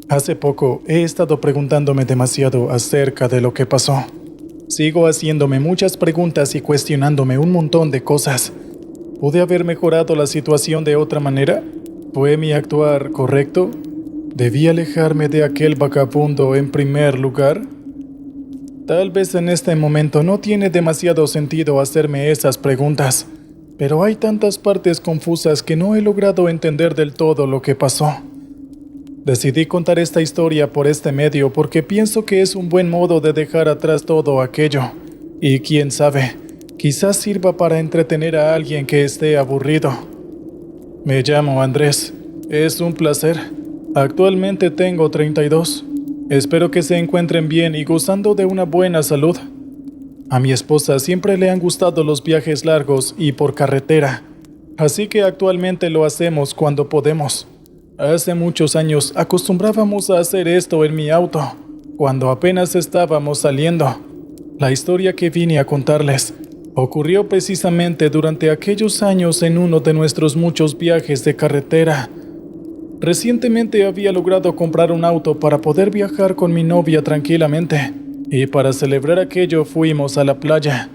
Hace poco he estado preguntándome demasiado acerca de lo que pasó. Sigo haciéndome muchas preguntas y cuestionándome un montón de cosas. ¿Pude haber mejorado la situación de otra manera? ¿Fue mi actuar correcto? ¿Debí alejarme de aquel vagabundo en primer lugar? Tal vez en este momento no tiene demasiado sentido hacerme esas preguntas, pero hay tantas partes confusas que no he logrado entender del todo lo que pasó. Decidí contar esta historia por este medio porque pienso que es un buen modo de dejar atrás todo aquello. Y quién sabe, quizás sirva para entretener a alguien que esté aburrido. Me llamo Andrés. Es un placer. Actualmente tengo 32. Espero que se encuentren bien y gozando de una buena salud. A mi esposa siempre le han gustado los viajes largos y por carretera, así que actualmente lo hacemos cuando podemos. Hace muchos años acostumbrábamos a hacer esto en mi auto, cuando apenas estábamos saliendo. La historia que vine a contarles ocurrió precisamente durante aquellos años en uno de nuestros muchos viajes de carretera. Recientemente había logrado comprar un auto para poder viajar con mi novia tranquilamente, y para celebrar aquello fuimos a la playa.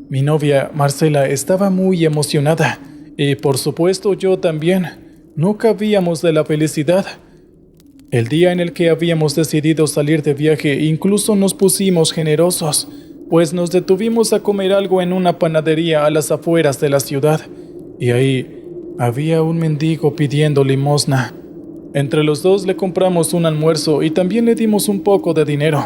Mi novia, Marcela, estaba muy emocionada, y por supuesto yo también. No cabíamos de la felicidad. El día en el que habíamos decidido salir de viaje incluso nos pusimos generosos, pues nos detuvimos a comer algo en una panadería a las afueras de la ciudad, y ahí había un mendigo pidiendo limosna. Entre los dos le compramos un almuerzo y también le dimos un poco de dinero.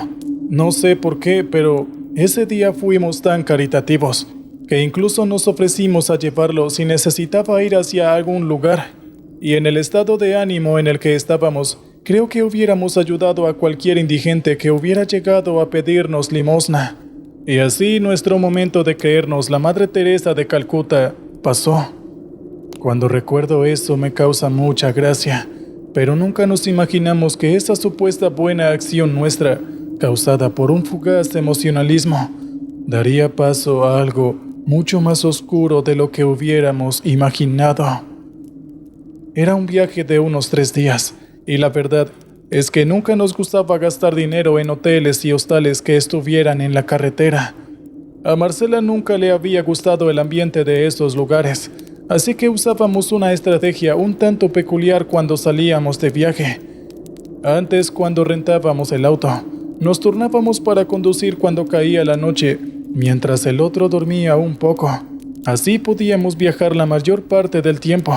No sé por qué, pero ese día fuimos tan caritativos, que incluso nos ofrecimos a llevarlo si necesitaba ir hacia algún lugar. Y en el estado de ánimo en el que estábamos, creo que hubiéramos ayudado a cualquier indigente que hubiera llegado a pedirnos limosna. Y así nuestro momento de creernos la Madre Teresa de Calcuta pasó. Cuando recuerdo eso me causa mucha gracia, pero nunca nos imaginamos que esa supuesta buena acción nuestra, causada por un fugaz emocionalismo, daría paso a algo mucho más oscuro de lo que hubiéramos imaginado. Era un viaje de unos 3 días, y la verdad es que nunca nos gustaba gastar dinero en hoteles y hostales que estuvieran en la carretera. A Marcela nunca le había gustado el ambiente de esos lugares, así que usábamos una estrategia un tanto peculiar cuando salíamos de viaje. Antes, cuando rentábamos el auto, nos turnábamos para conducir cuando caía la noche, mientras el otro dormía un poco. Así podíamos viajar la mayor parte del tiempo,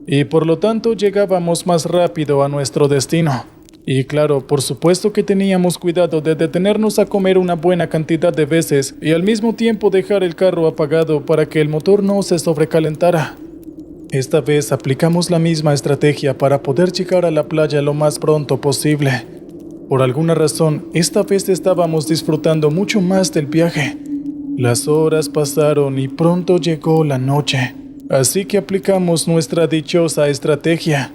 y por lo tanto llegábamos más rápido a nuestro destino. Y claro, por supuesto que teníamos cuidado de detenernos a comer una buena cantidad de veces y al mismo tiempo dejar el carro apagado para que el motor no se sobrecalentara. Esta vez aplicamos la misma estrategia para poder llegar a la playa lo más pronto posible. Por alguna razón, esta vez estábamos disfrutando mucho más del viaje. Las horas pasaron y pronto llegó la noche, así que aplicamos nuestra dichosa estrategia.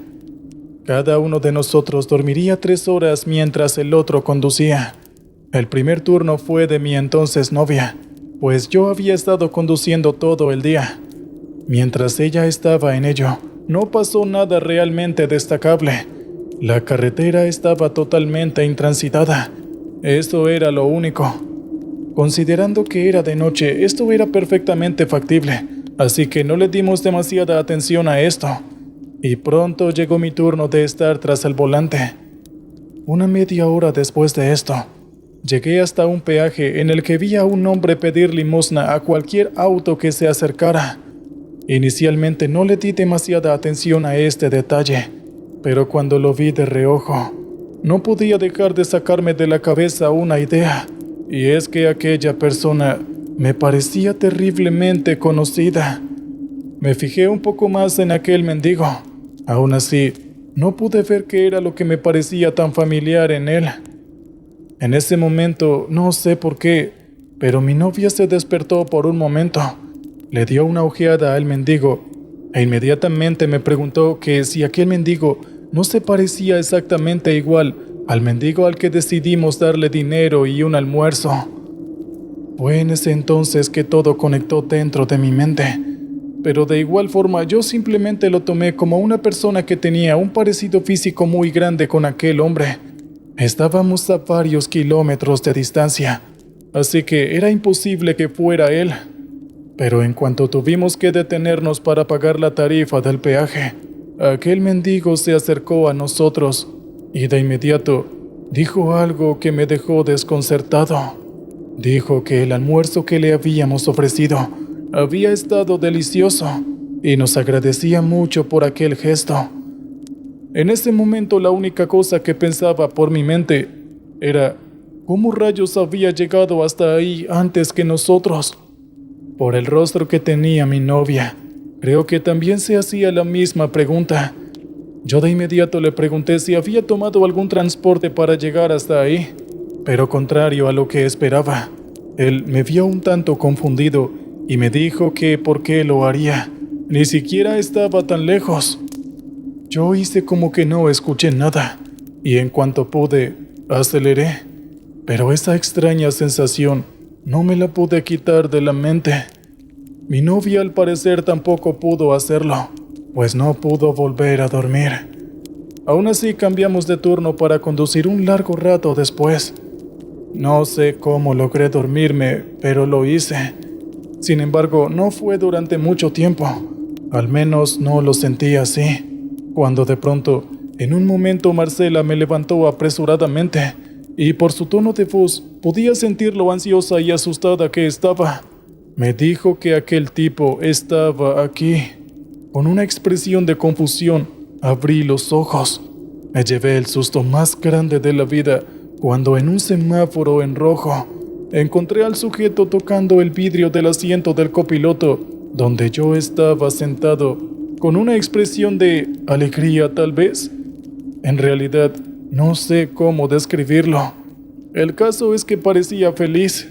Cada uno de nosotros dormiría 3 horas mientras el otro conducía. El primer turno fue de mi entonces novia, pues yo había estado conduciendo todo el día. Mientras ella estaba en ello, no pasó nada realmente destacable. La carretera estaba totalmente intransitada. Eso era lo único. Considerando que era de noche, esto era perfectamente factible, así que no le dimos demasiada atención a esto. Y pronto llegó mi turno de estar tras el volante. Una media hora después de esto, llegué hasta un peaje en el que vi a un hombre pedir limosna a cualquier auto que se acercara. Inicialmente no le di demasiada atención a este detalle, pero cuando lo vi de reojo, no podía dejar de sacarme de la cabeza una idea, y es que aquella persona me parecía terriblemente conocida. Me fijé un poco más en aquel mendigo. Aún así, no pude ver qué era lo que me parecía tan familiar en él. En ese momento, no sé por qué, pero mi novia se despertó por un momento. Le dio una ojeada al mendigo e inmediatamente me preguntó que si aquel mendigo no se parecía exactamente igual al mendigo al que decidimos darle dinero y un almuerzo. Fue en ese entonces que todo conectó dentro de mi mente, pero de igual forma yo simplemente lo tomé como una persona que tenía un parecido físico muy grande con aquel hombre, Estábamos a varios kilómetros de distancia, así que era imposible que fuera él. Pero en cuanto tuvimos que detenernos para pagar la tarifa del peaje, aquel mendigo se acercó a nosotros y de inmediato dijo algo que me dejó desconcertado. Dijo que el almuerzo que le habíamos ofrecido había estado delicioso y nos agradecía mucho por aquel gesto. En ese momento la única cosa que pensaba por mi mente era ¿cómo rayos había llegado hasta ahí antes que nosotros? Por el rostro que tenía mi novia, creo que también se hacía la misma pregunta. Yo de inmediato le pregunté si había tomado algún transporte para llegar hasta ahí, pero contrario a lo que esperaba, él me vio un tanto confundido y me dijo que por qué lo haría. Ni siquiera estaba tan lejos. Yo hice como que no escuché nada y en cuanto pude, aceleré. Pero esa extraña sensación no me la pude quitar de la mente. Mi novia al parecer tampoco pudo hacerlo, pues no pudo volver a dormir. Aún así cambiamos de turno para conducir un largo rato después. No sé cómo logré dormirme, pero lo hice. Sin embargo, no fue durante mucho tiempo. Al menos no lo sentí así. Cuando de pronto, en un momento Marcela me levantó apresuradamente y por su tono de voz podía sentir lo ansiosa y asustada que estaba. Me dijo que aquel tipo estaba aquí. Con una expresión de confusión, abrí los ojos. Me llevé el susto más grande de la vida cuando en un semáforo en rojo encontré al sujeto tocando el vidrio del asiento del copiloto, donde yo estaba sentado, con una expresión de alegría tal vez. En realidad, no sé cómo describirlo. El caso es que parecía feliz.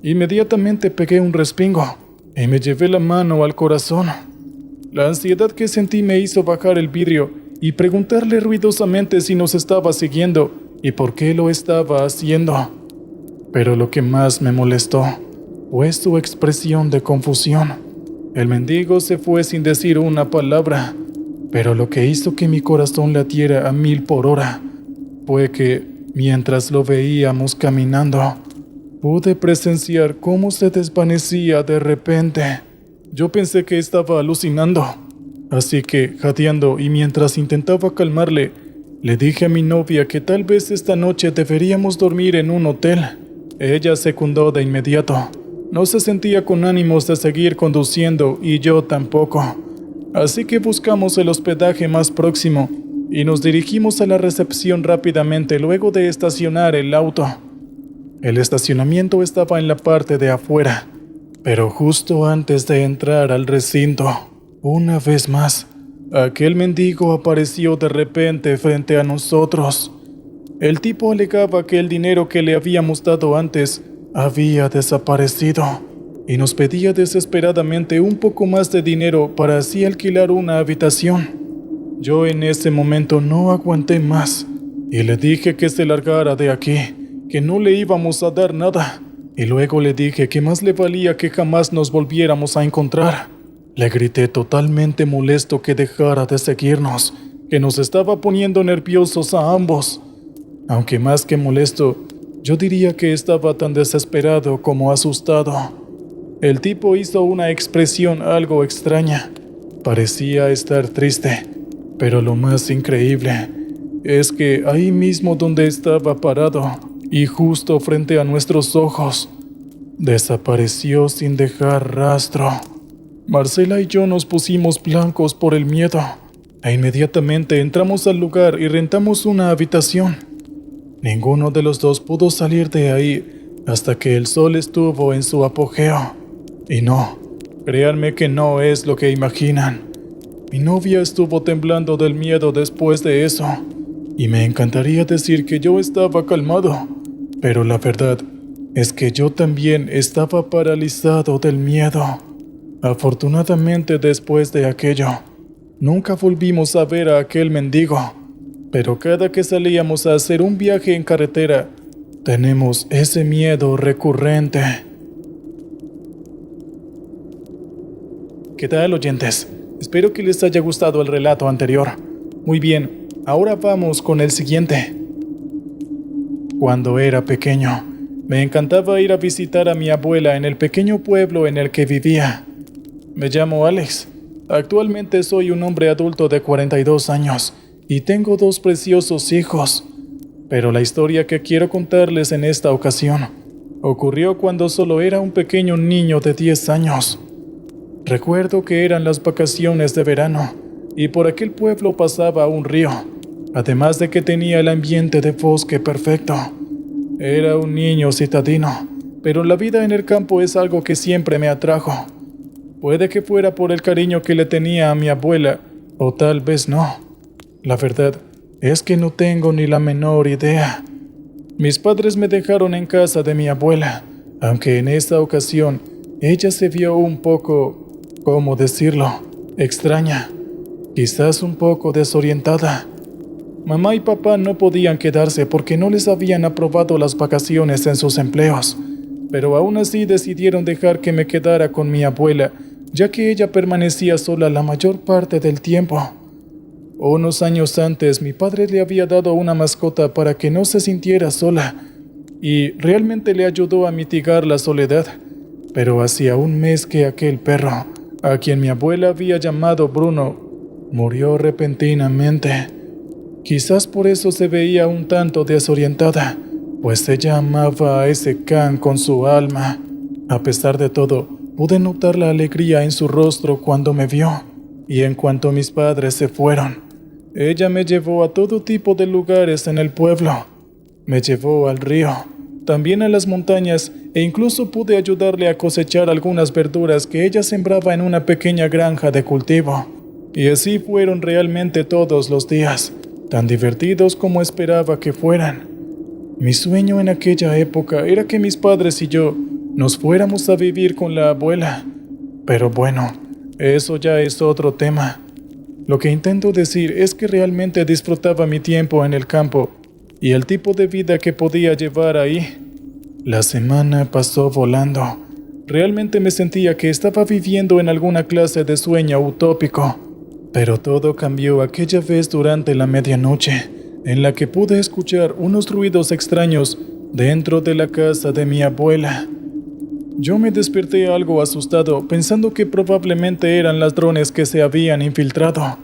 Inmediatamente pegué un respingo y me llevé la mano al corazón. La ansiedad que sentí me hizo bajar el vidrio y preguntarle ruidosamente si nos estaba siguiendo y por qué lo estaba haciendo. Pero lo que más me molestó fue su expresión de confusión. El mendigo se fue sin decir una palabra, pero lo que hizo que mi corazón latiera a 1000 por hora fue que, mientras lo veíamos caminando, pude presenciar cómo se desvanecía de repente. Yo pensé que estaba alucinando, así que, jadeando y mientras intentaba calmarle, le dije a mi novia que tal vez esta noche deberíamos dormir en un hotel. Ella secundó de inmediato. No se sentía con ánimos de seguir conduciendo y yo tampoco. Así que buscamos el hospedaje más próximo y nos dirigimos a la recepción rápidamente luego de estacionar el auto. El estacionamiento estaba en la parte de afuera, pero justo antes de entrar al recinto, una vez más, aquel mendigo apareció de repente frente a nosotros. El tipo alegaba que el dinero que le habíamos dado antes había desaparecido y nos pedía desesperadamente un poco más de dinero para así alquilar una habitación. Yo en ese momento no aguanté más y le dije que se largara de aquí, que no le íbamos a dar nada, y luego le dije que más le valía que jamás nos volviéramos a encontrar. Le grité totalmente molesto que dejara de seguirnos, que nos estaba poniendo nerviosos a ambos. Aunque más que molesto, yo diría que estaba tan desesperado como asustado. El tipo hizo una expresión algo extraña. Parecía estar triste, pero lo más increíble es que ahí mismo donde estaba parado y justo frente a nuestros ojos, desapareció sin dejar rastro. Marcela y yo nos pusimos blancos por el miedo e inmediatamente entramos al lugar y rentamos una habitación. Ninguno de los dos pudo salir de ahí hasta que el sol estuvo en su apogeo. Y no, créanme que no es lo que imaginan. Mi novia estuvo temblando del miedo después de eso, y me encantaría decir que yo estaba calmado, pero la verdad es que yo también estaba paralizado del miedo. Afortunadamente, después de aquello, nunca volvimos a ver a aquel mendigo, pero cada que salíamos a hacer un viaje en carretera, tenemos ese miedo recurrente. ¿Qué tal, oyentes? Espero que les haya gustado el relato anterior. Muy bien, ahora vamos con el siguiente. Cuando era pequeño, me encantaba ir a visitar a mi abuela en el pequeño pueblo en el que vivía. Me llamo Alex. Actualmente soy un hombre adulto de 42 años y tengo 2 preciosos hijos. Pero la historia que quiero contarles en esta ocasión ocurrió cuando solo era un pequeño niño de 10 años. Recuerdo que eran las vacaciones de verano y por aquel pueblo pasaba un río, además de que tenía el ambiente de bosque perfecto. Era un niño citadino, pero la vida en el campo es algo que siempre me atrajo. Puede que fuera por el cariño que le tenía a mi abuela, o tal vez no. La verdad es que no tengo ni la menor idea. Mis padres me dejaron en casa de mi abuela, aunque en esta ocasión ella se vio un poco, ¿cómo decirlo?, extraña, quizás un poco desorientada. Mamá y papá no podían quedarse porque no les habían aprobado las vacaciones en sus empleos, pero aún así decidieron dejar que me quedara con mi abuela, ya que ella permanecía sola la mayor parte del tiempo. Unos años antes, mi padre le había dado una mascota para que no se sintiera sola, y realmente le ayudó a mitigar la soledad. Pero hacía un mes que aquel perro, a quien mi abuela había llamado Bruno, murió repentinamente. Quizás por eso se veía un tanto desorientada, pues ella amaba a ese can con su alma. A pesar de todo, pude notar la alegría en su rostro cuando me vio, y en cuanto mis padres se fueron, ella me llevó a todo tipo de lugares en el pueblo. Me llevó al río, también a las montañas, e incluso pude ayudarle a cosechar algunas verduras que ella sembraba en una pequeña granja de cultivo. Y así fueron realmente todos los días, tan divertidos como esperaba que fueran. Mi sueño en aquella época era que mis padres y yo nos fuéramos a vivir con la abuela. Pero bueno, eso ya es otro tema. Lo que intento decir es que realmente disfrutaba mi tiempo en el campo y el tipo de vida que podía llevar ahí. La semana pasó volando. Realmente me sentía que estaba viviendo en alguna clase de sueño utópico. Pero todo cambió aquella vez durante la medianoche, en la que pude escuchar unos ruidos extraños dentro de la casa de mi abuela. Yo me desperté algo asustado, pensando que probablemente eran ladrones que se habían infiltrado.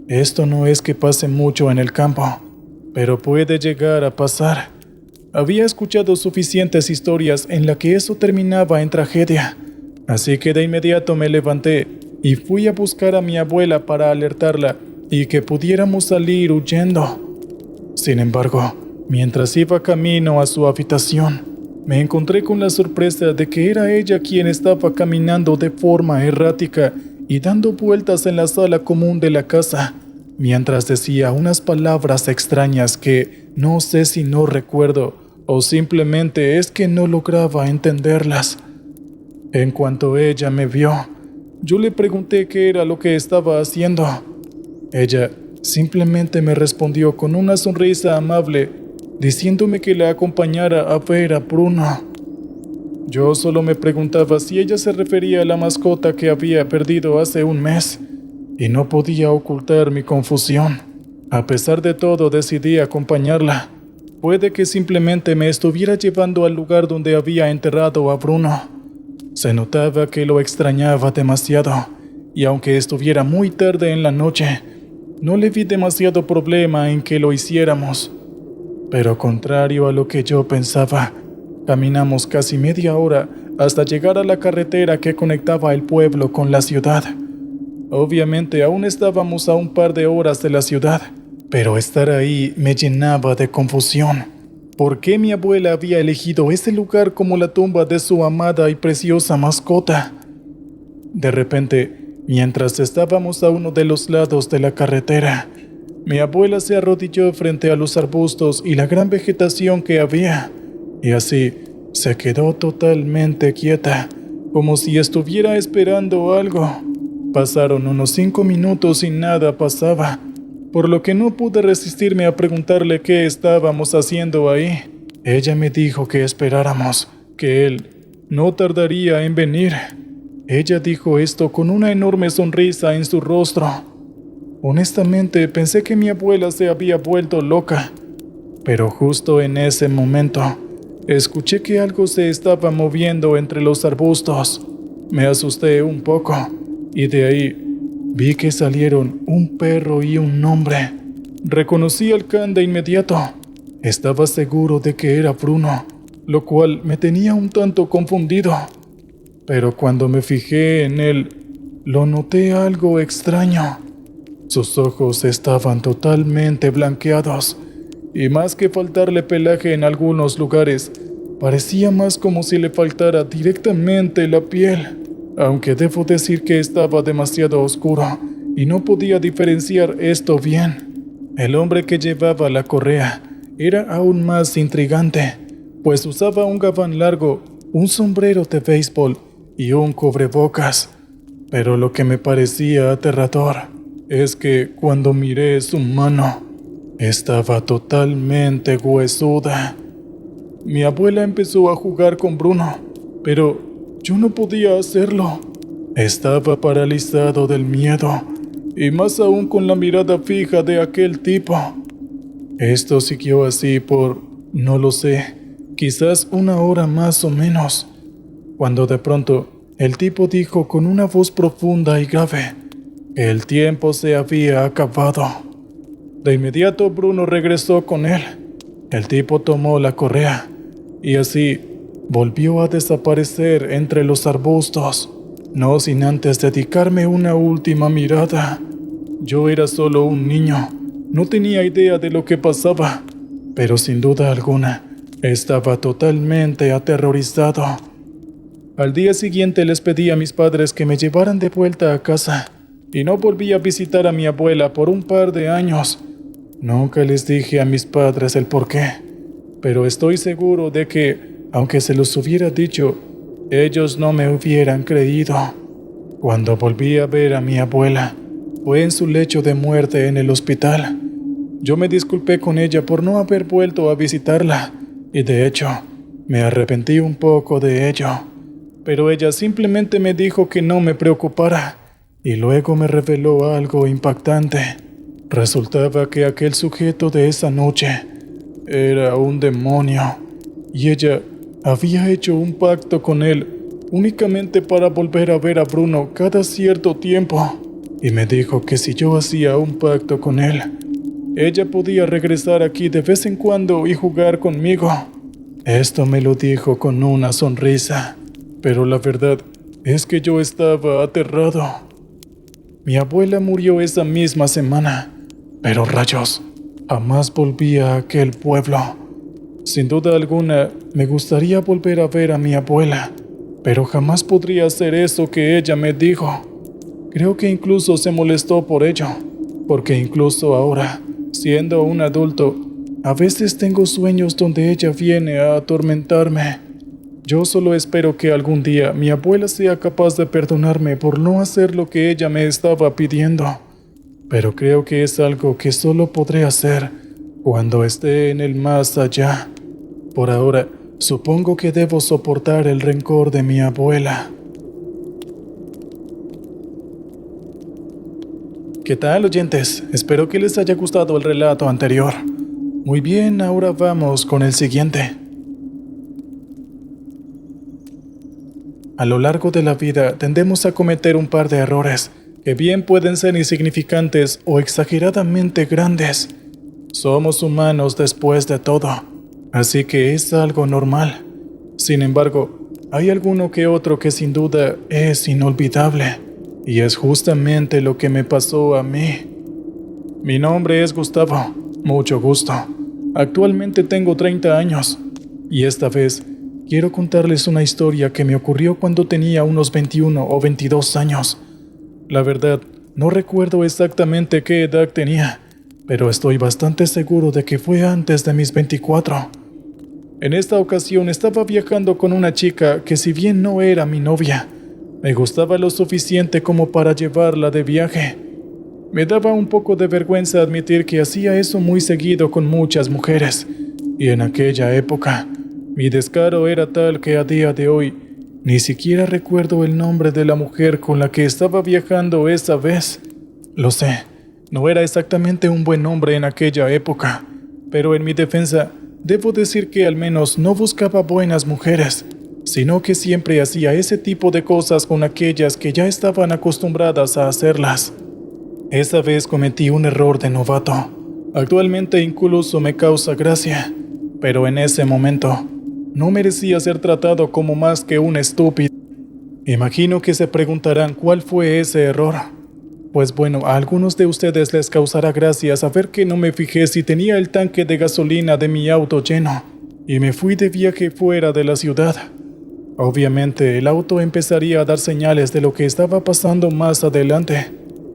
Esto no es que pase mucho en el campo, pero puede llegar a pasar. Había escuchado suficientes historias en las que eso terminaba en tragedia, así que de inmediato me levanté y fui a buscar a mi abuela para alertarla y que pudiéramos salir huyendo. Sin embargo, mientras iba camino a su habitación, me encontré con la sorpresa de que era ella quien estaba caminando de forma errática y dando vueltas en la sala común de la casa, mientras decía unas palabras extrañas que no sé si no recuerdo o simplemente es que no lograba entenderlas. En cuanto ella me vio, yo le pregunté qué era lo que estaba haciendo. Ella simplemente me respondió con una sonrisa amable, diciéndome que la acompañara a ver a Bruno. Yo solo me preguntaba si ella se refería a la mascota que había perdido hace un mes, y no podía ocultar mi confusión. A pesar de todo, decidí acompañarla. Puede que simplemente me estuviera llevando al lugar donde había enterrado a Bruno. Se notaba que lo extrañaba demasiado, y aunque estuviera muy tarde en la noche, no le vi demasiado problema en que lo hiciéramos. Pero contrario a lo que yo pensaba, caminamos casi media hora hasta llegar a la carretera que conectaba el pueblo con la ciudad. Obviamente aún estábamos a un par de horas de la ciudad, pero estar ahí me llenaba de confusión. ¿Por qué mi abuela había elegido ese lugar como la tumba de su amada y preciosa mascota? De repente, mientras estábamos a uno de los lados de la carretera, mi abuela se arrodilló frente a los arbustos y la gran vegetación que había, y así se quedó totalmente quieta, como si estuviera esperando algo. Pasaron unos 5 minutos y nada pasaba, por lo que no pude resistirme a preguntarle qué estábamos haciendo ahí. Ella me dijo que esperáramos, que él no tardaría en venir. Ella dijo esto con una enorme sonrisa en su rostro. Honestamente, pensé que mi abuela se había vuelto loca. Pero justo en ese momento, escuché que algo se estaba moviendo entre los arbustos. Me asusté un poco y de ahí vi que salieron un perro y un hombre. Reconocí al can de inmediato. Estaba seguro de que era Bruno, lo cual me tenía un tanto confundido. Pero cuando me fijé en él, lo noté algo extraño. Sus ojos estaban totalmente blanqueados, y más que faltarle pelaje en algunos lugares, parecía más como si le faltara directamente la piel. Aunque debo decir que estaba demasiado oscuro y no podía diferenciar esto bien. El hombre que llevaba la correa era aún más intrigante, pues usaba un gabán largo, un sombrero de béisbol y un cubrebocas. Pero lo que me parecía aterrador es que cuando miré su mano, estaba totalmente huesuda. Mi abuela empezó a jugar con Bruno, pero yo no podía hacerlo. Estaba paralizado del miedo, y más aún con la mirada fija de aquel tipo. Esto siguió así por, no lo sé, quizás una hora más o menos, cuando de pronto el tipo dijo con una voz profunda y grave que el tiempo se había acabado. De inmediato Bruno regresó con él. El tipo tomó la correa y así volvió a desaparecer entre los arbustos, no sin antes dedicarme una última mirada. Yo era solo un niño, no tenía idea de lo que pasaba, pero sin duda alguna estaba totalmente aterrorizado. Al día siguiente les pedí a mis padres que me llevaran de vuelta a casa y no volví a visitar a mi abuela por un par de años. Nunca les dije a mis padres el por qué, pero estoy seguro de que, aunque se los hubiera dicho, ellos no me hubieran creído. Cuando volví a ver a mi abuela, fue en su lecho de muerte en el hospital. Yo me disculpé con ella por no haber vuelto a visitarla, y de hecho, me arrepentí un poco de ello. Pero ella simplemente me dijo que no me preocupara, y luego me reveló algo impactante. Resultaba que aquel sujeto de esa noche era un demonio, y ella había hecho un pacto con él únicamente para volver a ver a Bruno cada cierto tiempo, y me dijo que si yo hacía un pacto con él, ella podía regresar aquí de vez en cuando y jugar conmigo. Esto me lo dijo con una sonrisa, pero la verdad es que yo estaba aterrado. Mi abuela murió esa misma semana, pero rayos, jamás volví a aquel pueblo. Sin duda alguna, me gustaría volver a ver a mi abuela, pero jamás podría hacer eso que ella me dijo. Creo que incluso se molestó por ello, porque incluso ahora, siendo un adulto, a veces tengo sueños donde ella viene a atormentarme. Yo solo espero que algún día mi abuela sea capaz de perdonarme por no hacer lo que ella me estaba pidiendo. Pero creo que es algo que solo podré hacer cuando esté en el más allá. Por ahora, supongo que debo soportar el rencor de mi abuela. ¿Qué tal, oyentes? Espero que les haya gustado el relato anterior. Muy bien, ahora vamos con el siguiente. A lo largo de la vida tendemos a cometer un par de errores que bien pueden ser insignificantes o exageradamente grandes. Somos humanos después de todo, así que es algo normal. Sin embargo, hay alguno que otro que sin duda es inolvidable, y es justamente lo que me pasó a mí. Mi nombre es Gustavo, mucho gusto. Actualmente tengo 30 años, y esta vez quiero contarles una historia que me ocurrió cuando tenía unos 21 o 22 años. La verdad, no recuerdo exactamente qué edad tenía, pero estoy bastante seguro de que fue antes de mis 24. En esta ocasión estaba viajando con una chica que, si bien no era mi novia, me gustaba lo suficiente como para llevarla de viaje. Me daba un poco de vergüenza admitir que hacía eso muy seguido con muchas mujeres, y en aquella época, mi descaro era tal que a día de hoy ni siquiera recuerdo el nombre de la mujer con la que estaba viajando esa vez. Lo sé, no era exactamente un buen hombre en aquella época, Pero en mi defensa, debo decir que al menos no buscaba buenas mujeres, sino que siempre hacía ese tipo de cosas con aquellas que ya estaban acostumbradas a hacerlas. Esa vez cometí un error de novato. Actualmente incluso me causa gracia, pero en ese momento no merecía ser tratado como más que un estúpido. Imagino que se preguntarán cuál fue ese error. Pues bueno, a algunos de ustedes les causará gracia saber que no me fijé si tenía el tanque de gasolina de mi auto lleno y me fui de viaje fuera de la ciudad. Obviamente el auto empezaría a dar señales de lo que estaba pasando más adelante,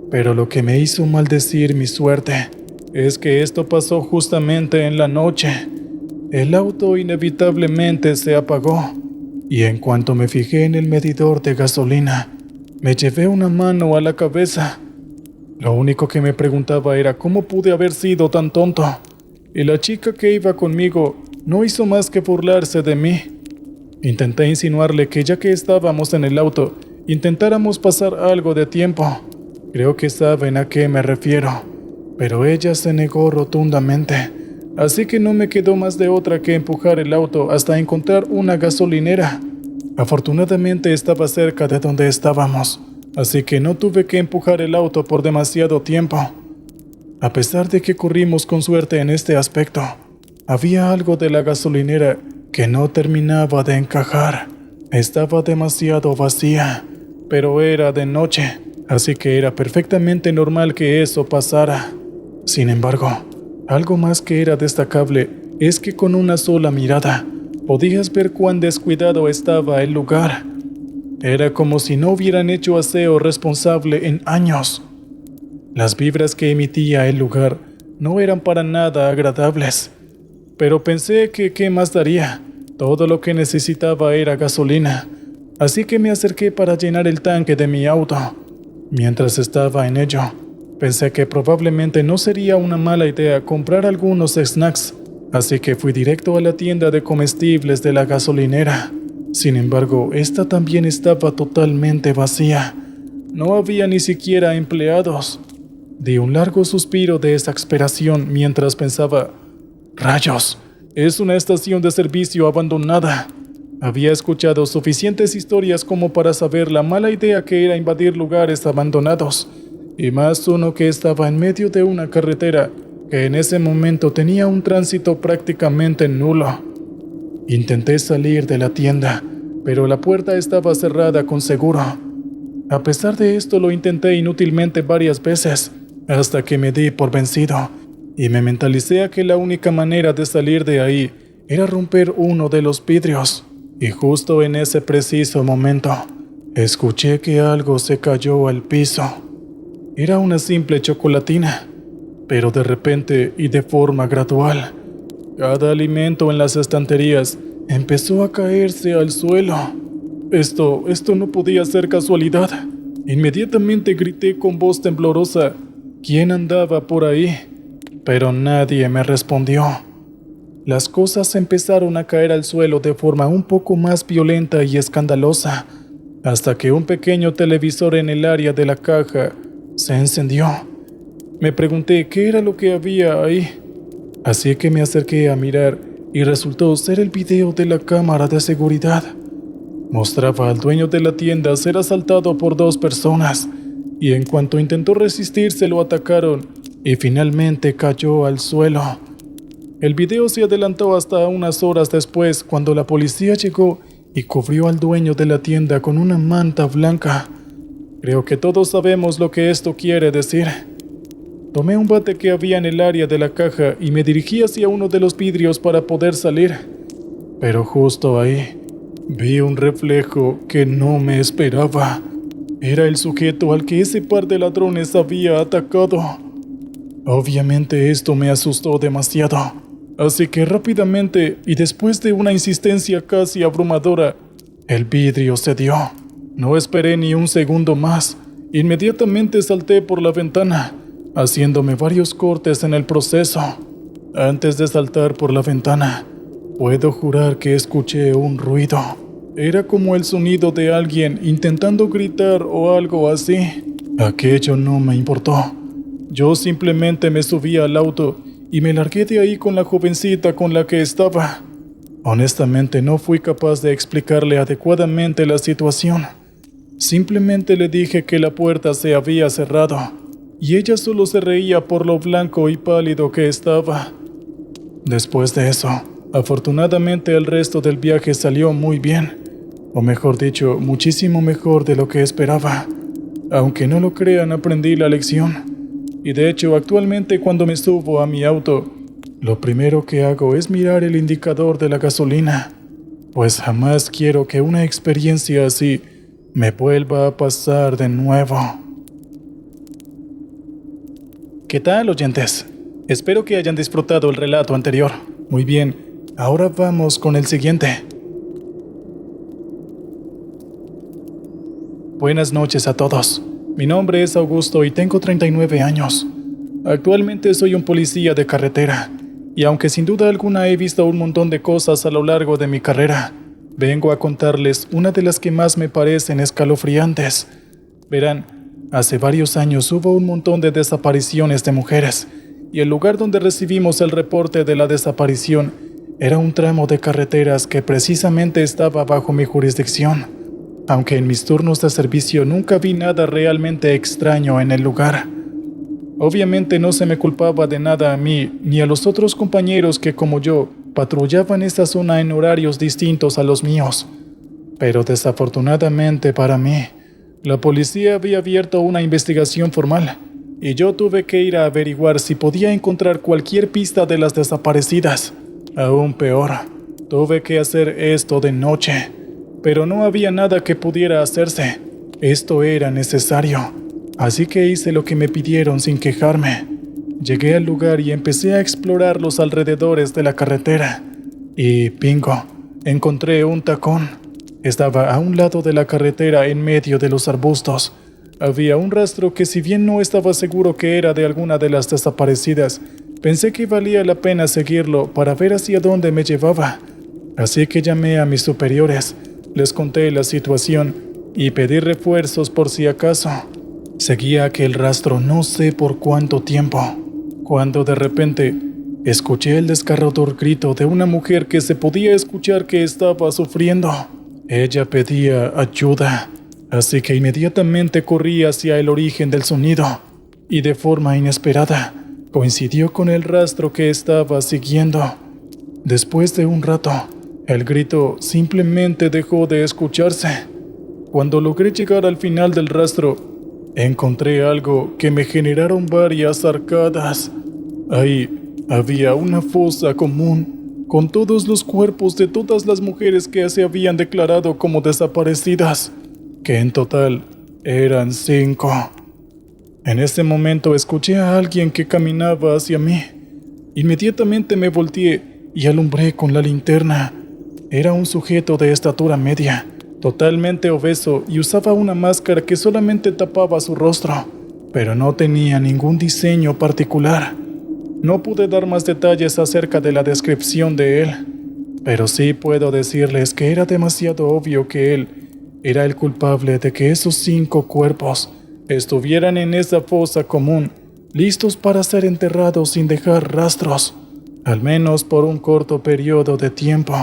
pero lo que me hizo maldecir mi suerte es que esto pasó justamente en la noche. El auto inevitablemente se apagó y en cuanto me fijé en el medidor de gasolina, me llevé una mano a la cabeza. Lo único que me preguntaba era cómo pude haber sido tan tonto, y la chica que iba conmigo no hizo más que burlarse de mí. Intenté insinuarle que ya que estábamos en el auto, intentáramos pasar algo de tiempo. Creo que saben a qué me refiero, pero ella se negó rotundamente, así que no me quedó más de otra que empujar el auto hasta encontrar una gasolinera. Afortunadamente estaba cerca de donde estábamos, así que no tuve que empujar el auto por demasiado tiempo. A pesar de que corrimos con suerte en este aspecto, había algo de la gasolinera que no terminaba de encajar. Estaba demasiado vacía, pero era de noche, así que era perfectamente normal que eso pasara. Sin embargo, algo más que era destacable es que con una sola mirada podías ver cuán descuidado estaba el lugar. Era como si no hubieran hecho aseo responsable en años. Las vibras que emitía el lugar no eran para nada agradables, pero pensé que qué más daría. Todo lo que necesitaba era gasolina, así que me acerqué para llenar el tanque de mi auto. Mientras estaba en ello, pensé que probablemente no sería una mala idea comprar algunos snacks, así que fui directo a la tienda de comestibles de la gasolinera. Sin embargo, esta también estaba totalmente vacía. No había ni siquiera empleados. Di un largo suspiro de exasperación mientras pensaba, ¡rayos! Es una estación de servicio abandonada. Había escuchado suficientes historias como para saber la mala idea que era invadir lugares abandonados, y más uno que estaba en medio de una carretera que en ese momento tenía un tránsito prácticamente nulo. Intenté salir de la tienda, pero la puerta estaba cerrada con seguro. A pesar de esto lo intenté inútilmente varias veces, hasta que me di por vencido, y me mentalicé a que la única manera de salir de ahí era romper uno de los vidrios. Y justo en ese preciso momento, escuché que algo se cayó al piso. Era una simple chocolatina, pero de repente y de forma gradual, cada alimento en las estanterías empezó a caerse al suelo. Esto no podía ser casualidad. Inmediatamente grité con voz temblorosa, ¿quién andaba por ahí? Pero nadie me respondió. Las cosas empezaron a caer al suelo de forma un poco más violenta y escandalosa, hasta que un pequeño televisor en el área de la caja se encendió. Me pregunté qué era lo que había ahí, así que me acerqué a mirar y resultó ser el video de la cámara de seguridad. Mostraba al dueño de la tienda ser asaltado por dos personas, y en cuanto intentó resistirse lo atacaron y finalmente cayó al suelo. El video se adelantó hasta unas horas después, cuando la policía llegó y cubrió al dueño de la tienda con una manta blanca. Creo que todos sabemos lo que esto quiere decir. Tomé un bate que había en el área de la caja y me dirigí hacia uno de los vidrios para poder salir. Pero justo ahí, vi un reflejo que no me esperaba. Era el sujeto al que ese par de ladrones había atacado. Obviamente esto me asustó demasiado, así que rápidamente y después de una insistencia casi abrumadora, el vidrio cedió. No esperé ni un segundo más. Inmediatamente salté por la ventana, haciéndome varios cortes en el proceso. Antes de saltar por la ventana, puedo jurar que escuché un ruido. Era como el sonido de alguien intentando gritar o algo así. Aquello no me importó. Yo simplemente me subí al auto y me largué de ahí con la jovencita con la que estaba. Honestamente no fui capaz de explicarle adecuadamente la situación. Simplemente le dije que la puerta se había cerrado, y ella solo se reía por lo blanco y pálido que estaba. Después de eso, afortunadamente el resto del viaje salió muy bien, o mejor dicho, muchísimo mejor de lo que esperaba. Aunque no lo crean, aprendí la lección. Y de hecho, actualmente cuando me subo a mi auto, lo primero que hago es mirar el indicador de la gasolina, pues jamás quiero que una experiencia así me vuelva a pasar de nuevo. ¿Qué tal, oyentes? Espero que hayan disfrutado el relato anterior. Muy bien, ahora vamos con el siguiente. Buenas noches a todos. Mi nombre es Augusto y tengo 39 años. Actualmente soy un policía de carretera, y aunque sin duda alguna he visto un montón de cosas a lo largo de mi carrera, vengo a contarles una de las que más me parecen escalofriantes. Verán, hace varios años hubo un montón de desapariciones de mujeres, y el lugar donde recibimos el reporte de la desaparición era un tramo de carreteras que precisamente estaba bajo mi jurisdicción. Aunque en mis turnos de servicio nunca vi nada realmente extraño en el lugar. Obviamente no se me culpaba de nada a mí ni a los otros compañeros que, como yo, patrullaban esta zona en horarios distintos a los míos. Pero desafortunadamente para mí, la policía había abierto una investigación formal y yo tuve que ir a averiguar si podía encontrar cualquier pista de las desaparecidas. Aún peor, tuve que hacer esto de noche. Pero no había nada que pudiera hacerse. Esto era necesario. Así que hice lo que me pidieron sin quejarme. Llegué al lugar y empecé a explorar los alrededores de la carretera. Y bingo, encontré un tacón. Estaba a un lado de la carretera en medio de los arbustos. Había un rastro que, si bien no estaba seguro que era de alguna de las desaparecidas, pensé que valía la pena seguirlo para ver hacia dónde me llevaba. Así que llamé a mis superiores. Les conté la situación y pedí refuerzos por si acaso. Seguía aquel rastro no sé por cuánto tiempo, cuando de repente escuché el desgarrador grito de una mujer que se podía escuchar que estaba sufriendo. Ella pedía ayuda, así que inmediatamente corrí hacia el origen del sonido, y de forma inesperada coincidió con el rastro que estaba siguiendo. Después de un rato, el grito simplemente dejó de escucharse. Cuando logré llegar al final del rastro, encontré algo que me generaron varias arcadas. Ahí había una fosa común con todos los cuerpos de todas las mujeres que se habían declarado como desaparecidas, que en total eran 5. En ese momento escuché a alguien que caminaba hacia mí. Inmediatamente me volteé y alumbré con la linterna. Era un sujeto de estatura media, totalmente obeso, y usaba una máscara que solamente tapaba su rostro, pero no tenía ningún diseño particular. No pude dar más detalles acerca de la descripción de él, pero sí puedo decirles que era demasiado obvio que él era el culpable de que esos 5 cuerpos estuvieran en esa fosa común, listos para ser enterrados sin dejar rastros, al menos por un corto periodo de tiempo.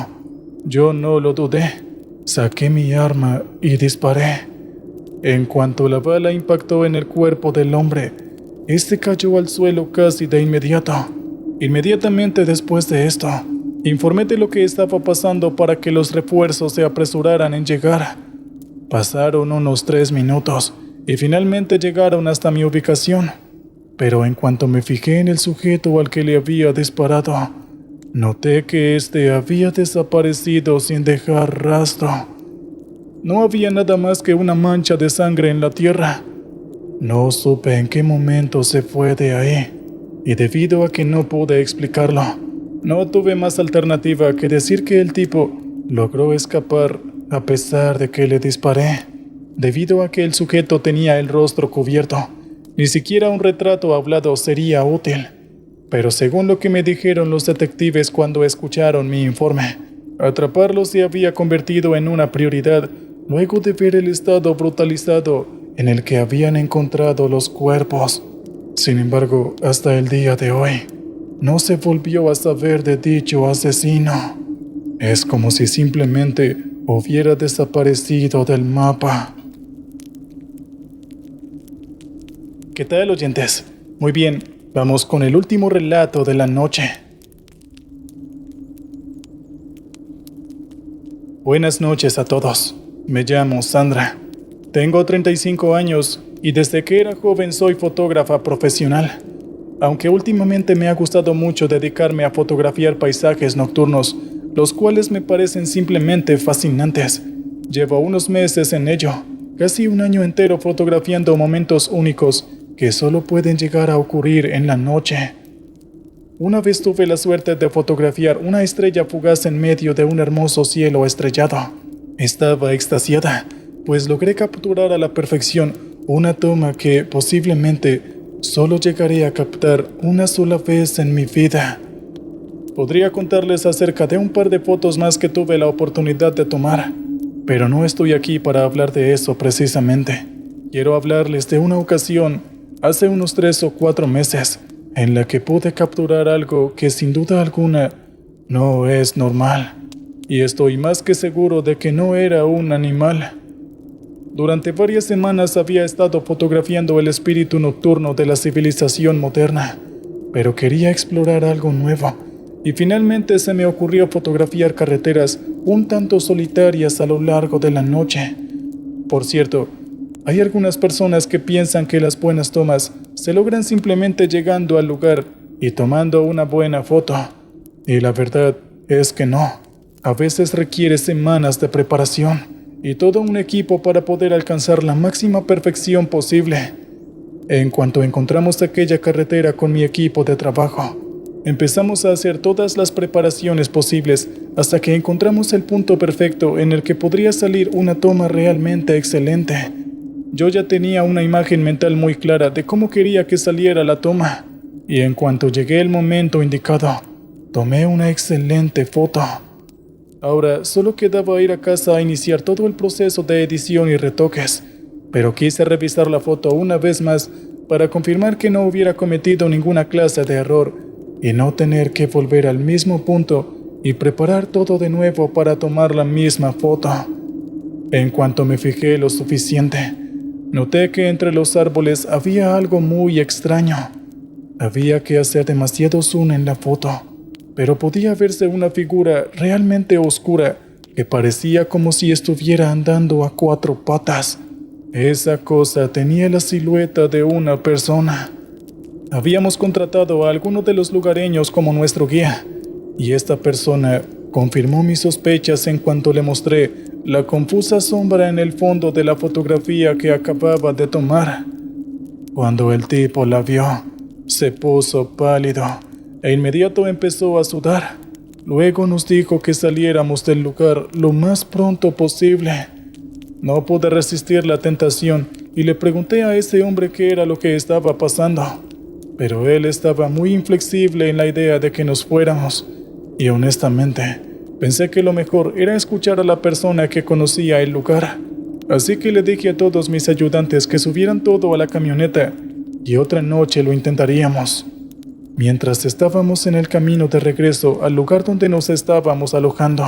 Yo no lo dudé. Saqué mi arma y disparé. En cuanto la bala impactó en el cuerpo del hombre, este cayó al suelo casi de inmediato. Inmediatamente después de esto, informé de lo que estaba pasando para que los refuerzos se apresuraran en llegar. Pasaron unos 3 minutos y finalmente llegaron hasta mi ubicación. Pero en cuanto me fijé en el sujeto al que le había disparado, noté que éste había desaparecido sin dejar rastro. No había nada más que una mancha de sangre en la tierra. No supe en qué momento se fue de ahí, y debido a que no pude explicarlo, no tuve más alternativa que decir que el tipo logró escapar a pesar de que le disparé, debido a que el sujeto tenía el rostro cubierto. Ni siquiera un retrato hablado sería útil. Pero según lo que me dijeron los detectives cuando escucharon mi informe, atraparlo se había convertido en una prioridad luego de ver el estado brutalizado en el que habían encontrado los cuerpos. Sin embargo, hasta el día de hoy, No se volvió a saber de dicho asesino. Es como si simplemente hubiera desaparecido del mapa. ¿Qué tal, oyentes? Muy bien, vamos con el último relato de la noche. Buenas noches a todos. Me llamo Sandra. Tengo 35 años y desde que era joven soy fotógrafa profesional. Aunque últimamente me ha gustado mucho dedicarme a fotografiar paisajes nocturnos, los cuales me parecen simplemente fascinantes. Llevo unos meses en ello, casi un año entero fotografiando momentos únicos que solo pueden llegar a ocurrir en la noche. Una vez tuve la suerte de fotografiar una estrella fugaz en medio de un hermoso cielo estrellado. Estaba extasiada, pues logré capturar a la perfección una toma que posiblemente solo llegaré a captar una sola vez en mi vida. Podría contarles acerca de un par de fotos más que tuve la oportunidad de tomar, pero no estoy aquí para hablar de eso precisamente. Quiero hablarles de una ocasión, hace unos 3 o 4 meses, en la que pude capturar algo que sin duda alguna no es normal, y estoy más que seguro de que no era un animal. Durante varias semanas había estado fotografiando el espíritu nocturno de la civilización moderna, pero quería explorar algo nuevo, y finalmente se me ocurrió fotografiar carreteras un tanto solitarias a lo largo de la noche. Por cierto, hay algunas personas que piensan que las buenas tomas se logran simplemente llegando al lugar y tomando una buena foto, y la verdad es que no. A veces requiere semanas de preparación y todo un equipo para poder alcanzar la máxima perfección posible. En cuanto encontramos aquella carretera con mi equipo de trabajo, empezamos a hacer todas las preparaciones posibles hasta que encontramos el punto perfecto en el que podría salir una toma realmente excelente. Yo ya tenía una imagen mental muy clara de cómo quería que saliera la toma, y en cuanto llegué el momento indicado, tomé una excelente foto. Ahora solo quedaba ir a casa a iniciar todo el proceso de edición y retoques, pero quise revisar la foto una vez más para confirmar que no hubiera cometido ninguna clase de error y no tener que volver al mismo punto y preparar todo de nuevo para tomar la misma foto. En cuanto me fijé lo suficiente, noté que entre los árboles había algo muy extraño. Había que hacer demasiado zoom en la foto, pero podía verse una figura realmente oscura que parecía como si estuviera andando a 4 patas. Esa cosa tenía la silueta de una persona. Habíamos contratado a alguno de los lugareños como nuestro guía, y esta persona confirmó mis sospechas en cuanto le mostré la confusa sombra en el fondo de la fotografía que acababa de tomar. Cuando el tipo la vio, se puso pálido e inmediato empezó a sudar. Luego nos dijo que saliéramos del lugar lo más pronto posible. No pude resistir la tentación y le pregunté a ese hombre qué era lo que estaba pasando, pero él estaba muy inflexible en la idea de que nos fuéramos, y honestamente pensé que lo mejor era escuchar a la persona que conocía el lugar. Así que le dije a todos mis ayudantes que subieran todo a la camioneta y otra noche lo intentaríamos. Mientras estábamos en el camino de regreso al lugar donde nos estábamos alojando,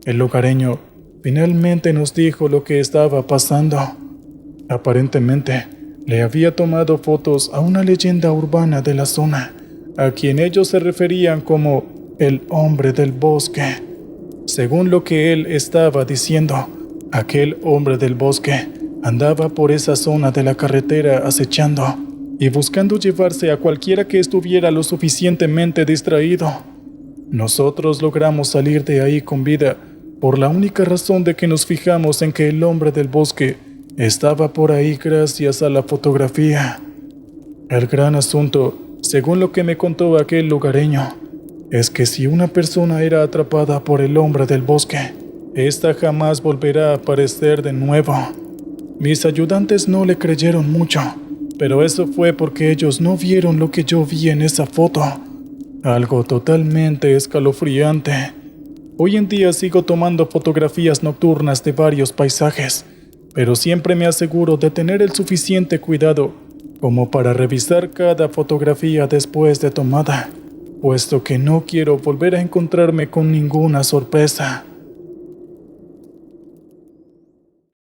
el lugareño finalmente nos dijo lo que estaba pasando. Aparentemente, le había tomado fotos a una leyenda urbana de la zona, a quien ellos se referían como el hombre del bosque. Según lo que él estaba diciendo, aquel hombre del bosque andaba por esa zona de la carretera acechando y buscando llevarse a cualquiera que estuviera lo suficientemente distraído. Nosotros logramos salir de ahí con vida por la única razón de que nos fijamos en que el hombre del bosque estaba por ahí gracias a la fotografía. El gran asunto, según lo que me contó aquel lugareño, es que si una persona era atrapada por el hombre del bosque, ésta jamás volverá a aparecer de nuevo. Mis ayudantes no le creyeron mucho, pero eso fue porque ellos no vieron lo que yo vi en esa foto. Algo totalmente escalofriante. Hoy en día sigo tomando fotografías nocturnas de varios paisajes, pero siempre me aseguro de tener el suficiente cuidado como para revisar cada fotografía después de tomada. puesto que no quiero volver a encontrarme con ninguna sorpresa.